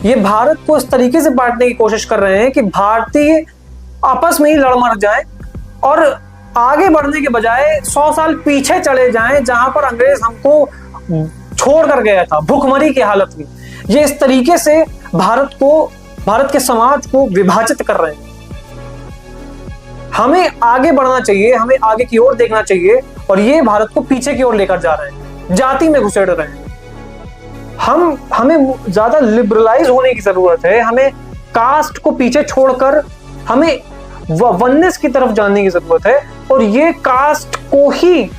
ये भारत को इस तरीके से बांटने की कोशिश कर रहे हैं कि भारतीय आपस में ही लड़ मर जाएं और आगे बढ़ने के बजाय 100 साल पीछे चले जाएं, जहां पर अंग्रेज हमको छोड़ कर गया था भूखमरी की हालत में। ये इस तरीके से भारत के समाज को विभाजित कर रहे हैं। हमें आगे बढ़ना चाहिए, हमें आगे की ओर देखना चाहिए, और ये भारत को पीछे की ओर लेकर जा रहे हैं, जाति में घुसेड़ रहे हैं। हमें ज्यादा लिबरलाइज होने की जरूरत है। हमें कास्ट को पीछे छोड़कर हमें वननेस की तरफ जाने की जरूरत है, और ये कास्ट को ही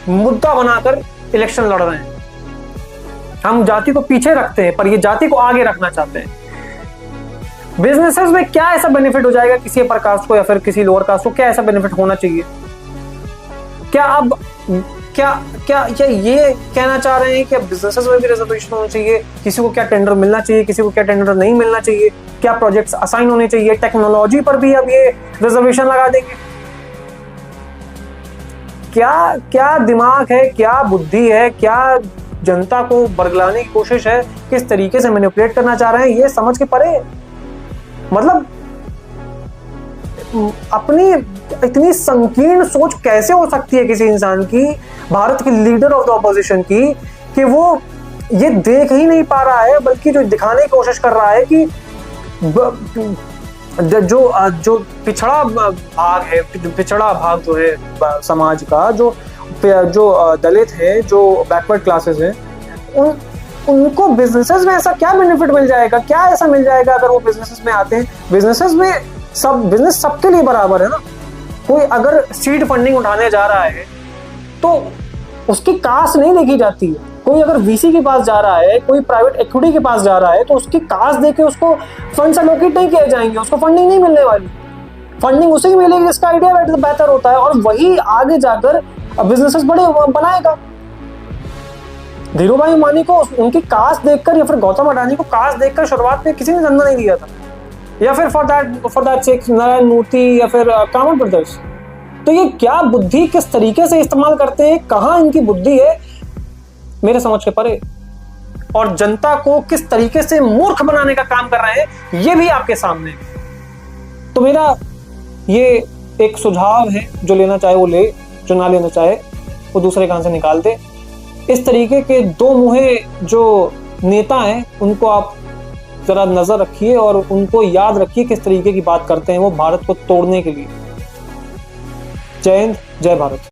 मुद्दा बनाकर इलेक्शन लड़ रहे हैं। हम जाति को पीछे रखते हैं, पर ये जाति को आगे रखना चाहते हैं। बिजनेसेस में क्या ऐसा बेनिफिट हो जाएगा किसी अपर कास्ट को या फिर किसी लोअर कास्ट को? क्या ऐसा बेनिफिट होना चाहिए? क्या ये कहना चाह रहे हैं कि अब बिजनेसेस में भी रिजर्वेशन होना चाहिए? किसी को क्या टेंडर मिलना चाहिए, किसी को क्या टेंडर नहीं मिलना चाहिए? क्या प्रोजेक्ट्स असाइन होने चाहिए? टेक्नोलॉजी पर भी अब ये रिजर्वेशन लगा देंगे? क्या दिमाग है, क्या बुद्धि है, क्या जनता को बरगलाने की कोशिश है, किस तरीके से मैनिपुलेट करना चाह रहे हैं, ये समझ के परे। मतलब अपनी इतनी संकीर्ण सोच कैसे हो सकती है किसी इंसान की, भारत के लीडर ऑफ द ऑपोजिशन की, कि वो ये देख ही नहीं पा रहा है, बल्कि जो दिखाने की कोशिश कर रहा है कि जो पिछड़ा भाग है, पिछड़ा भाग जो है समाज का, जो दलित है, जो बैकवर्ड क्लासेस है, उनको बिजनेसेस में ऐसा क्या बेनिफिट मिल जाएगा? क्या ऐसा मिल जाएगा अगर वो बिजनेसेस में आते हैं? बिजनेसेस में बिजनेस सबके लिए बराबर है ना। कोई अगर सीड फंडिंग उठाने जा रहा है तो उसकी कास्ट नहीं देखी जाती है। कोई अगर वीसी के पास जा रहा है, कोई प्राइवेट इक्विटी के पास जा रहा है, तो उसकी कास्ट देके उसको फंड्स एलोकेट नहीं किए जाएंगे, उसको फंडिंग नहीं मिलने वाली। फंडिंग उसे ही मिलेगी जिसका आइडिया बेहतर होता है, और वही आगे जाकर बिजनेसेस बड़े बनाएगा। धीरूभाई अंबानी को उनकी कास्ट देखकर या फिर गौतम अडानी को कास्ट देखकर शुरुआत में किसी ने धंधा नहीं दिया था, या फिर फॉर दैट सेक नारायण मूर्ति या फिर कामत ब्रदर्स। तो ये क्या बुद्धि किस तरीके से इस्तेमाल करते हैं, कहां इनकी बुद्धि है, मेरे समझ के परे। और जनता को किस तरीके से मूर्ख बनाने का काम कर रहे हैं, ये भी आपके सामने। तो मेरा ये एक सुझाव है, जो लेना चाहे वो ले, जो ना लेना चाहे वो दूसरे कान से निकाल दे। इस तरीके के दो मुहे जो नेता हैं, उनको आप जरा नजर रखिए और उनको याद रखिए किस तरीके की बात करते हैं वो भारत को तोड़ने के लिए। जय हिंद, जय भारत।